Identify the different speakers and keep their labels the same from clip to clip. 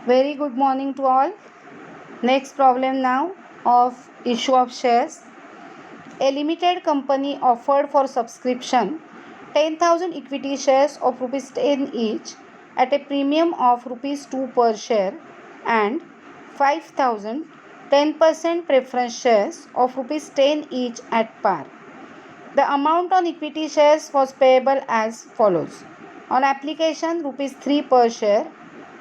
Speaker 1: Very good morning to all. Next problem now of issue of shares. A limited company offered for subscription 10,000 equity shares of rupees 10 each at a premium of rupees 2 per share and 5,000 10% preference shares of rupees 10 each at par. The amount on equity shares was payable as follows. On application, rupees 3 per share.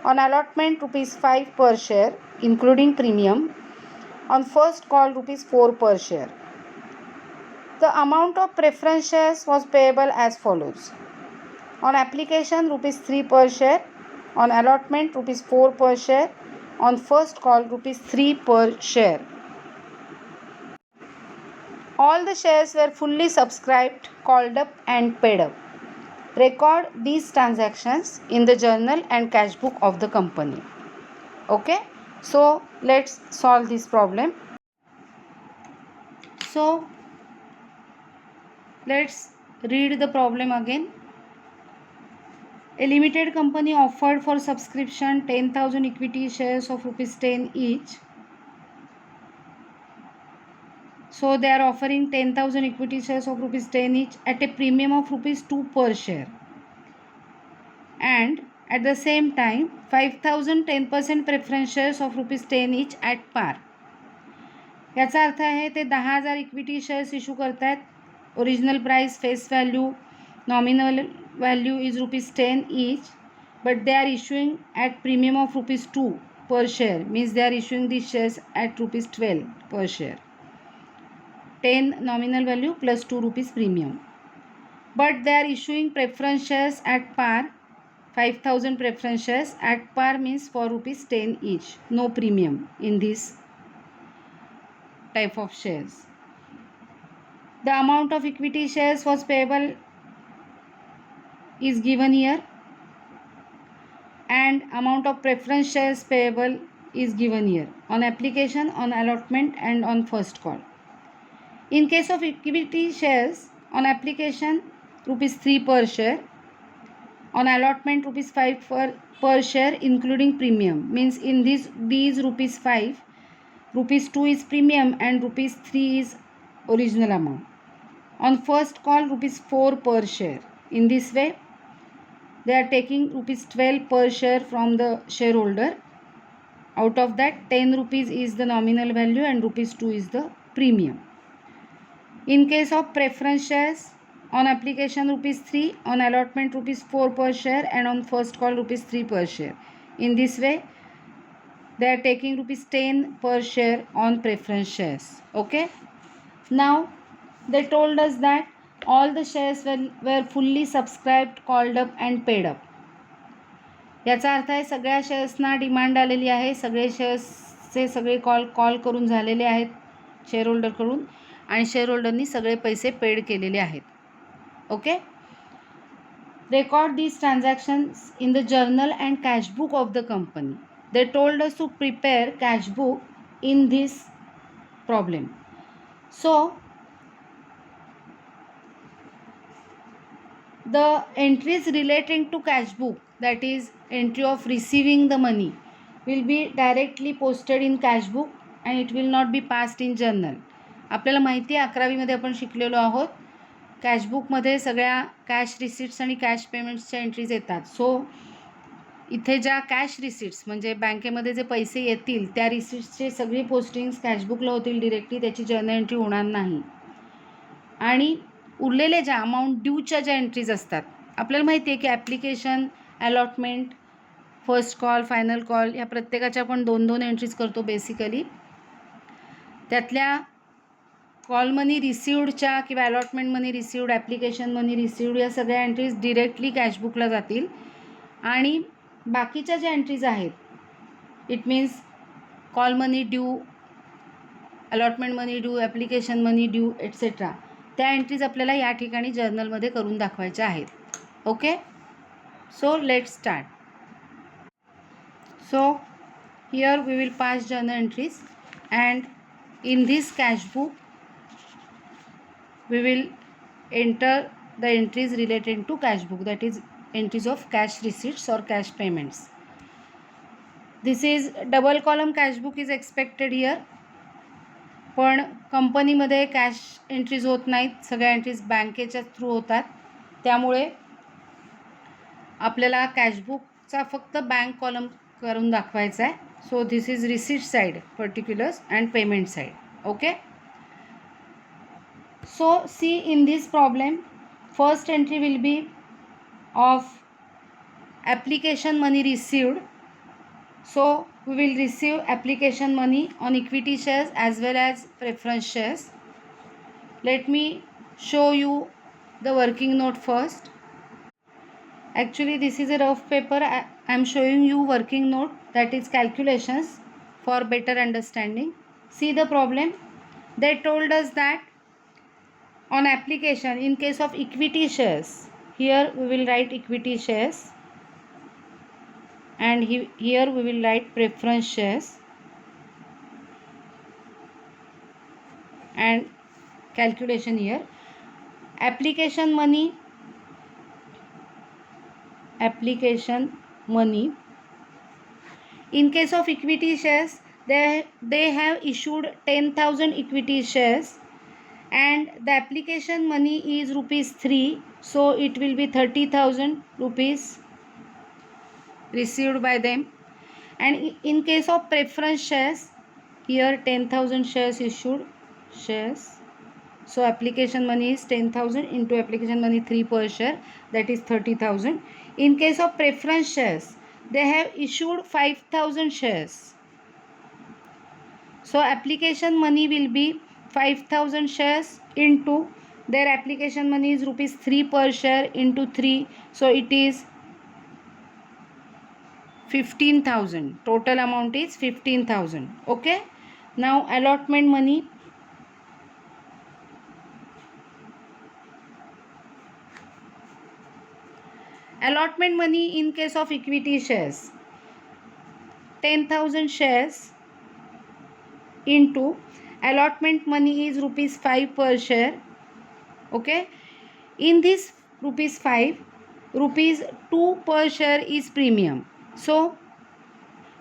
Speaker 1: On allotment, rupees 5 per share, including premium. On first call, rupees 4 per share. The amount of preference shares was payable as follows. On application, rupees 3 per share. On allotment, rupees 4 per share. On first call, rupees 3 per share. All the shares were fully subscribed, called up and paid up. Record these transactions in the journal and cash book of the company. Okay, so let's solve this problem. So let's read the problem again. A limited company offered for subscription 10,000 equity shares of rupees 10 each. So they are offering 10,000 equity shares of rupees 10 each at a premium of rupees 2 per share. And at the same time 5,000 10% preference shares of rupees 10 each at par. याचा अर्थ आहे ते 10,000 equity shares issue करत आहेत. Original price face value nominal value is rupees 10 each, but they are issuing at premium of rupees 2 per share, means they are issuing these shares at rupees 12 per share. 10 nominal value plus 2 rupees premium, but they are issuing preference shares at par. 5,000 preference shares at par means for rupees 10 each, no premium in this type of shares. The amount of equity shares was payable is given here, and amount of preference shares payable is given here on application, on allotment and on first call. In case of equity shares, on application rupees 3 per share, on allotment rupees 5 per share including premium, means in these rupees 5, rupees 2 is premium and rupees 3 is original amount. On first call rupees 4 per share. In this way they are taking rupees 12 per share from the shareholder. Out of that 10 rupees is the nominal value and rupees 2 is the premium. In case of preference shares, on application rupees 3, on allotment rupees 4 per share and on first call rupees 3 per share. In this way they are taking rupees 10 per share on preference shares. Okay, now they told us that all the shares were fully subscribed, called up and paid up. याचा अर्थ आहे सगळ्या शेअर्सना demand आलेली आहे. सगळे शेअर्सचे सगळे call करून झालेले आहेत शेअरहोल्डरकडून आणि शेअरहोल्डरनी सगळे पैसे पेड केलेले आहेत. Okay, record these transactions in the journal and cash book of the company. They told us to prepare cash book in this problem. So the entries relating to cash book, that is entry of receiving the money, will be directly posted in cash book and it will not be passed in journal. आपल्याला माहिती आहे 11वीमध्ये आपण शिकलेलो आहोत. कॅशबुकमध्ये सगळ्या cash receipts आणि cash पेमेंट्सच्या entries येतात. सो इथे ज्या कॅश रिसिट्स म्हणजे बँकेमध्ये जे पैसे येतील त्या रिसिट्सचे सगळी पोस्टिंग्स कॅशबुकला होतील डिरेक्टली, त्याची जर्नल एंट्री होणार नाही. आणि उरलेले ज्या अमाऊंट ड्यूच्या ज्या एंट्रीज असतात, आपल्याला माहिती आहे की application, allotment, first call, final call या प्रत्येकाच्या आपण 2-2 एंट्रीज करतो बेसिकली. त्यातल्या कॉल मनी रिसिवडच्या किंवा allotment money received, application money received या सगळ्या एंट्रीज डिरेक्टली कॅशबुकला जातील. आणि बाकीच्या ज्या एंट्रीज आहेत, it means call money due, allotment money due, application money due etcetera, त्या एंट्रीज आपल्याला या ठिकाणी जर्नलमध्ये करून दाखवायच्या आहेत. Okay, so let's start. So here we will pass journal entries and in this cash book we will enter the entries related to cash book, that is entries of cash receipts or cash payments. This is double column cash book is expected here. पण कंपनीमध्ये cash entries होत नाहीत, सगळ्या entries बँकेच्या through होतात. त्यामुळे आपल्याला कॅशबुकचा फक्त बँक कॉलम करून दाखवायचा आहे. So this is receipt side particulars and payment side. Okay. So see in this problem first entry will be of application money received. So we will receive application money on equity shares as well as preference shares. Let me show you the working note first. Actually this is a rough paper. I am showing you working note, that is calculations for better understanding. See the problem. They told us that on application in case of equity shares, here we will write equity shares and here we will write preference shares and calculation here. Application money in case of equity shares, they have issued 10,000 equity shares and the application money is rupees 3, so it will be 30,000 rupees received by them. And in case of preference shares, here 10,000 shares issued shares, so application money is 10,000 into application money 3 per share, that is 30,000. In case of preference shares, they have issued 5,000 shares, so application money will be 5,000 shares into their application money is rupees 3 per share into 3, so it is 15,000. Total amount is 15,000. Okay. Now allotment money. Allotment money in case of equity shares, 10,000 shares into allotment money is rupees 5 per share. Okay. In this rupees 5, rupees 2 per share is premium. So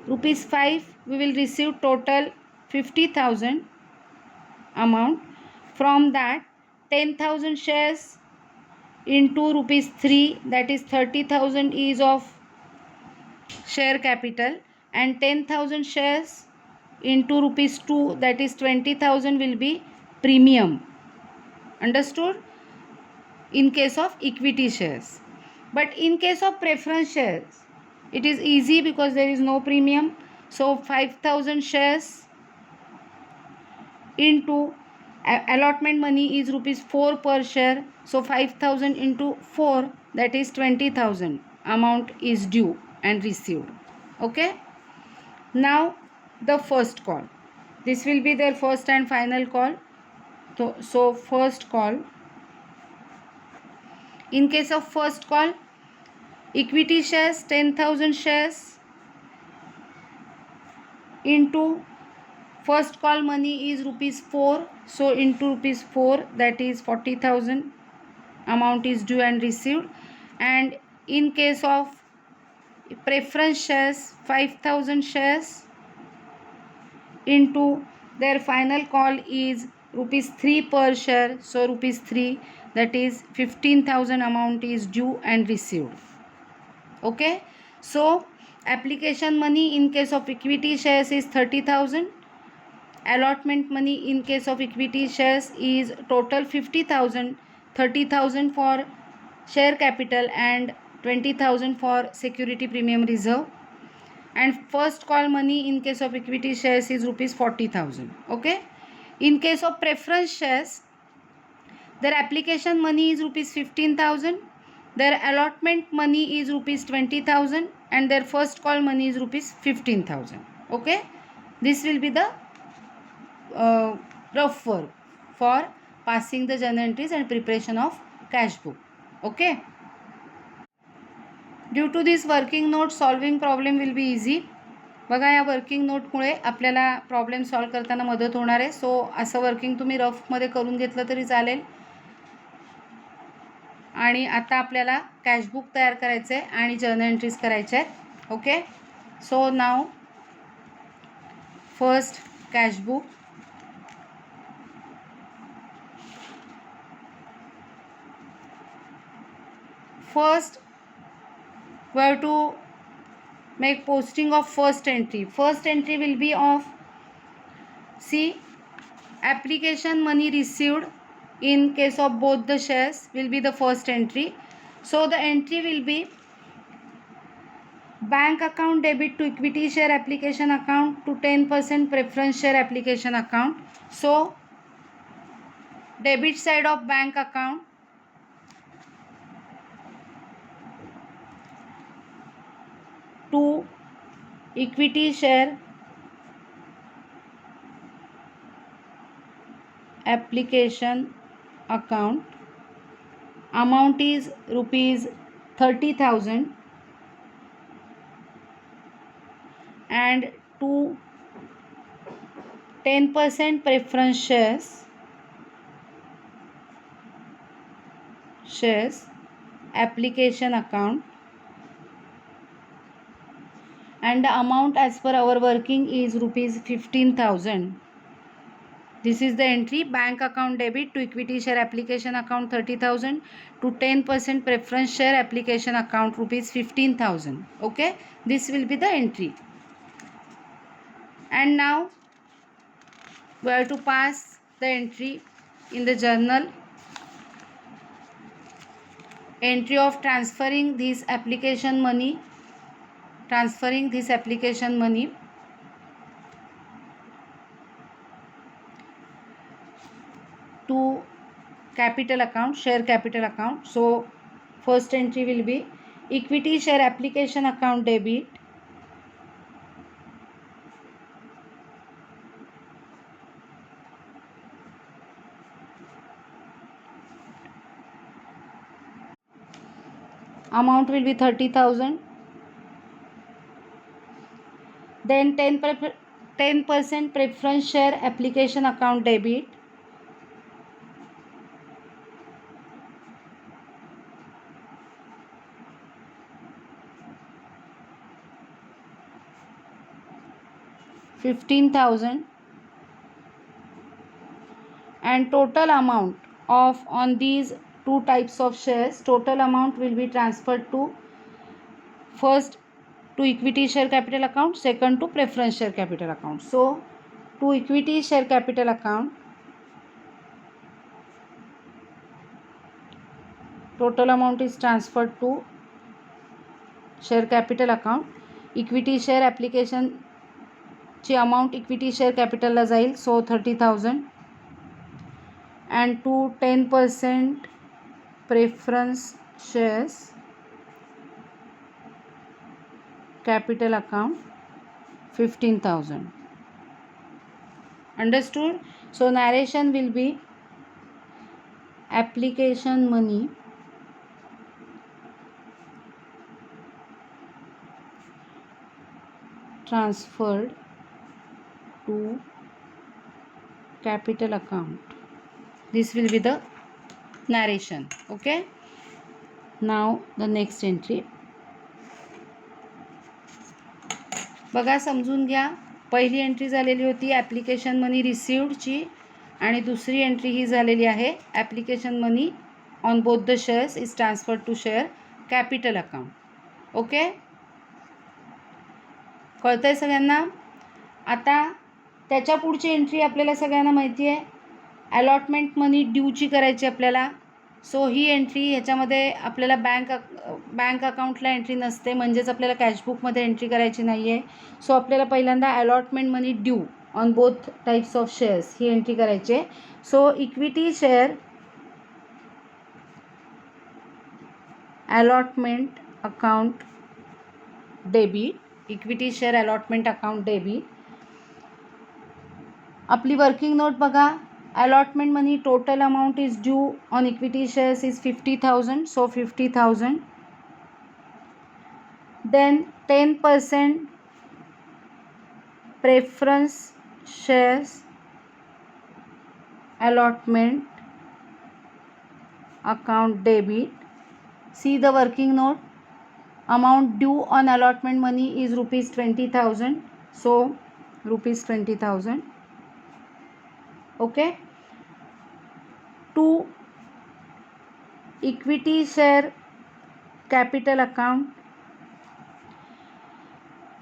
Speaker 1: rupees 5 we will receive total 50,000 amount. From that 10,000 shares into rupees 3, that is 30,000 is of share capital, and 10,000 shares into rupees 2, that is 20,000 will be premium. Understood? In case of equity shares. But in case of preference shares, it is easy because there is no premium. So 5,000 shares into allotment money is rupees 4 per share, so 5,000 into 4, that is 20,000 amount is due and received. Okay. Now the first call, this will be their first and final call. So first call, in case of first call, equity shares 10,000 shares into first call money is rupees 4, so into rupees 4, that is 40,000 amount is due and received. And in case of preference shares, 5,000 shares into their final call is rupees 3 per share, so rupees 3, that is 15,000 amount is due and received. Okay. So application money in case of equity shares is 30,000. Allotment money in case of equity shares is total 50,000, 30,000 for share capital and 20,000 for security premium reserve. And first call money in case of equity shares is rupees 40,000. Okay. In case of preference shares, their application money is rupees 15,000, their allotment money is rupees 20,000, and their first call money is rupees 15,000. Okay. This will be the rough work for passing the journal entries and preparation of cash book. Okay. Due to this working note, solving problem will be easy. बघा या working नोटमुळे आपल्याला problem solve करताना मदत होणार आहे. सो असं working तुम्ही रफमध्ये करून घेतलं तरी चालेल. आणि आता आपल्याला कॅशबुक तयार करायचं आहे आणि जर्नल एंट्रीज करायच्या आहेत. Okay. So now First, cash book. First, we have to make posting of first entry. First entry will be of, see, application money received in case of both the shares will be the first entry. So the entry will be bank account debit to equity share application account to 10% preference share application account. So debit side of bank account to equity share application account, amount is rupees 30,000, and to 10% preference shares application account, and the amount as per our working is rupees 15,000. This is the entry: bank account debit to equity share application account 30,000 to 10% preference share application account rupees 15,000. Okay, this will be the entry. And now we have to pass the entry in the journal. Entry of transferring this application money to capital account, share capital account. So first entry will be equity share application account debit amount will be 30,000. Then 10% preference share application account debit $15,000, and total amount of on these two types of shares, total amount will be transferred to first to equity share capital account, second to preference share capital account. So to equity share capital account, total amount is transferred to share capital account. Equity share application ची amount equity share कॅपिटलला जाईल, so 30,000, and to 10% preference shares capital account 15,000. Understood? So narration will be application money transferred to capital account. This will be the narration. Okay, now the next entry. बघा, समजून घ्या. पहिली entry झालेली होती application money रिसिव्डची, आणि दुसरी entry ही झालेली आहे application money on both the shares is transferred to share capital account. Okay, कळतं आहे सगळ्यांना? आता त्याच्या पुढची एंट्री आपल्याला सगळ्यांना माहिती आहे, अलॉटमेंट मनी ड्यूची करायची आपल्याला. सो ही एंट्री ह्याच्यामध्ये आपल्याला बँक अकाउंटला एंट्री नसते, म्हणजेच आपल्याला कॅशबुकमध्ये एंट्री करायची नाही आहे. सो आपल्याला पहिल्यांदा allotment money due on both types of shares ही एंट्री करायची आहे. So equity share allotment account debit, equity share allotment account debit. आपली वर्किंग नोट बघा, allotment money total amount is due on equity shares is 50,000, so 50,000. Then 10% preference shares allotment account debit. See the working note. Amount due on allotment money is rupees 20,000. So rupees 20,000. Okay. To equity share capital account,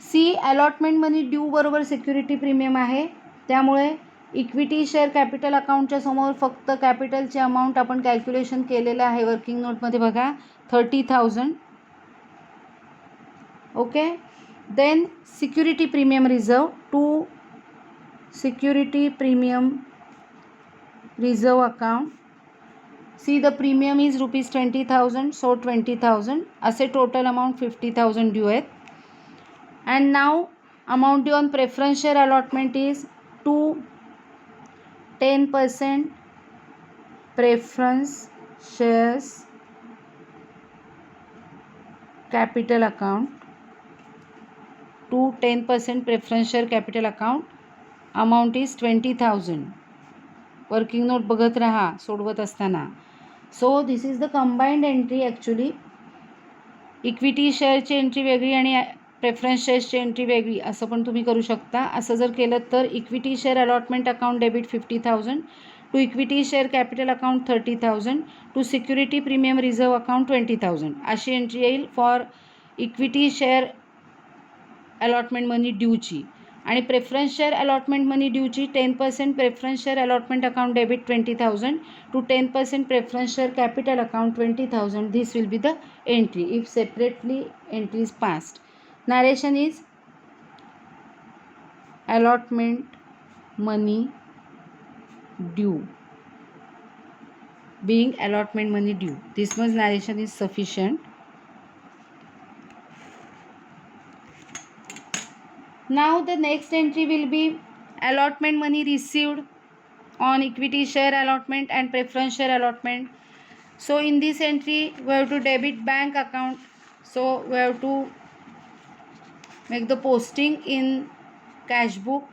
Speaker 1: C allotment money due बरोबर security premium आहे, त्यामुळे equity share capital अकाउंटच्या समोर फक्त कॅपिटलची amount आपण calculation केलेलं आहे working नोटमध्ये बघा 30,000. Okay. Then security premium reserve, to security premium reserve account, see the premium is rupees 20,000, so 20,000 असे टोटल अमाऊंट 50,000 ड्यू आहेत. And now amount due on preference share allotment is to 10% preference shares capital account, to 10% preference share capital account. Amount is 20,000. Working note बघत रहा सोडवत असताना. So this is the combined entry actually. Equity शेअरची entry वेगळी आणि preference शेअर्सची entry वेगळी असं पण तुम्ही करू शकता. असं जर केलं तर equity share allotment account debit 50,000, to equity share capital account 30,000, to security premium reserve account 20,000 अशी एंट्री येईल for equity share allotment money ड्यूची. आणि प्रेफरन्स शेअर अलॉटमेंट मनी ड्यूची 10% preference share allotment account debit 20,000 to 10% preference share capital account 20,000. This will be the entry if separately entry is passed. Narration is allotment money due, being allotment money due. This much narration is sufficient. Now the next entry will be allotment money received on equity share allotment and preference share allotment. So in this entry we have to debit bank account, so we have to make the posting in cash book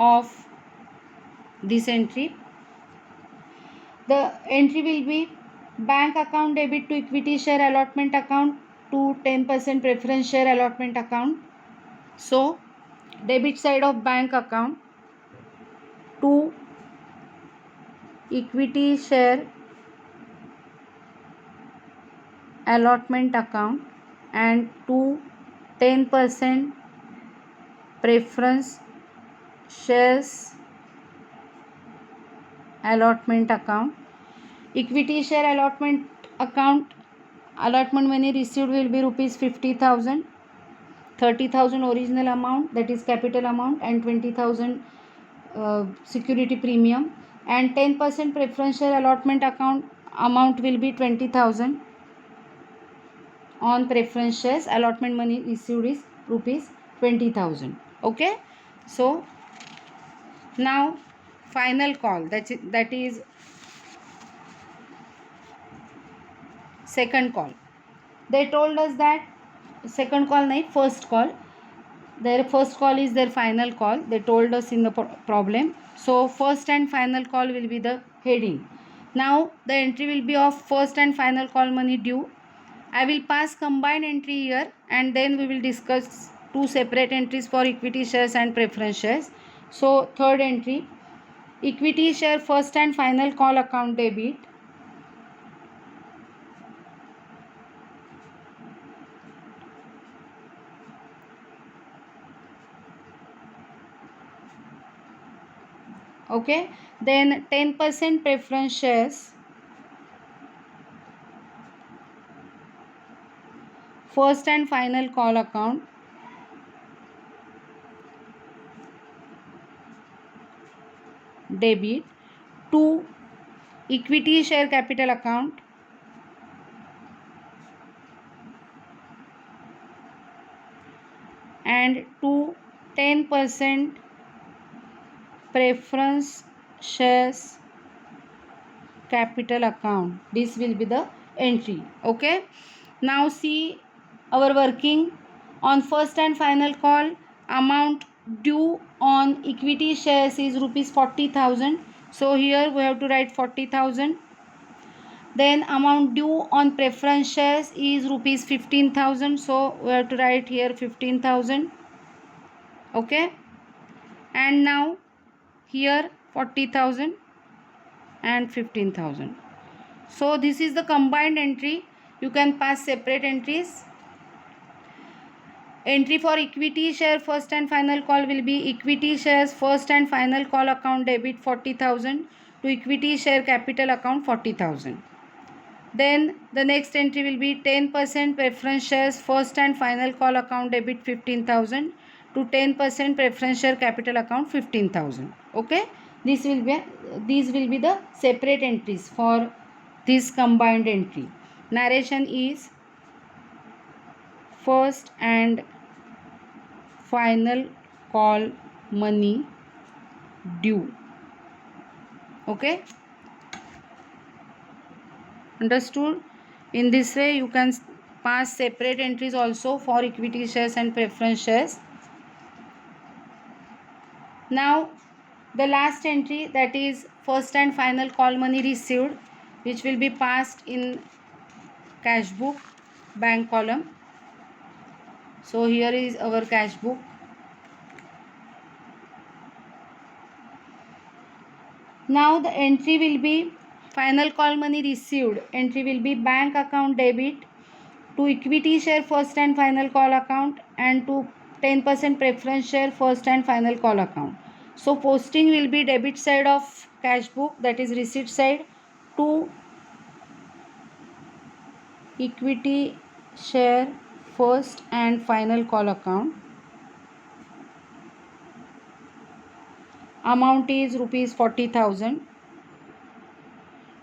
Speaker 1: of this entry. The entry will be bank account debit to equity share allotment account to 10% preference share allotment account. So debit side of bank account to equity share allotment account and to 10% preference shares allotment account. Equity share allotment account allotment money received will be rupees 50,000, 30,000 original amount, that is capital amount, and 20,000 security premium, and 10% preference share allotment account amount will be 20,000 on preference shares. Allotment money received is rupees 20,000. Okay, so now final call, that is second call. They told us that second call nahi, first call, their first call is their final call, they told us in the problem. So first and final call will be the heading. Now the entry will be of first and final call money due. I will pass combined entry here and then we will discuss two separate entries for equity shares and preference shares. So third entry, equity share first and final call account debit okay, then 10% preference shares first and final call account debit to equity share capital account and to 10% preference shares capital account. This will be the entry. Okay, now see our working on first and final call. Amount due on equity shares is rupees 40,000, so here we have to write 40,000. Then amount due on preference shares is rupees 15,000, so we have to write here 15,000. Okay, and now here 40,000 and 15,000. So this is the combined entry. You can pass separate entries. Entry for equity share first and final call will be equity shares first and final call account debit 40,000 to equity share capital account 40,000. Then the next entry will be 10% preference shares first and final call account debit 15,000 to 10% preference share capital account 15,000. Okay, these will be the separate entries for this combined entry. Narration is first and final call money due. Okay, understood? In this way you can pass separate entries also for equity shares and preference shares. Now the last entry, that is first and final call money received, which will be passed in cash book bank column. So here is our cash book. Now the entry will be final call money received. Entry will be bank account debit to equity share first and final call account and to 10% preference share first and final call account. So posting will be debit side of cash book, that is receipt side, to equity share first and final call account. Amount is rupees 40,000.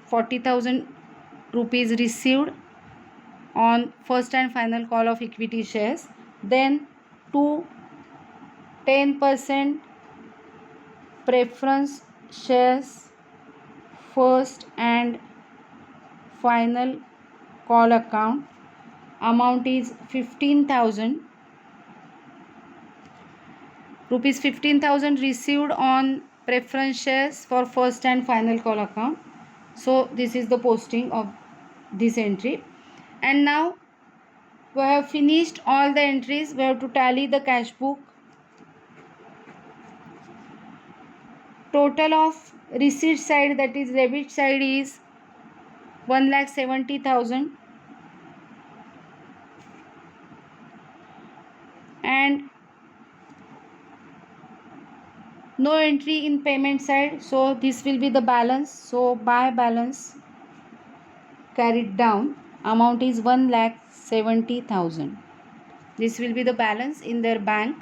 Speaker 1: 40,000 rupees received on first and final call of equity shares. Then to 10% preference shares first and final call account. Amount is 15,000. Rupees 15,000 received on preference shares for first and final call account. So this is the posting of this entry. And now we have finished all the entries. We have to tally the cash book. Total of receipt side, that is debit side, is 1,70,000 and no entry in payment side. So this will be the balance. So by balance carried down, amount is 1,70,000. This will be the balance in their bank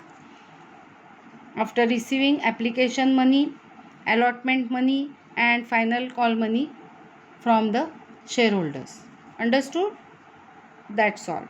Speaker 1: after receiving application money, allotment money and final call money from the shareholders. Understood? That's all.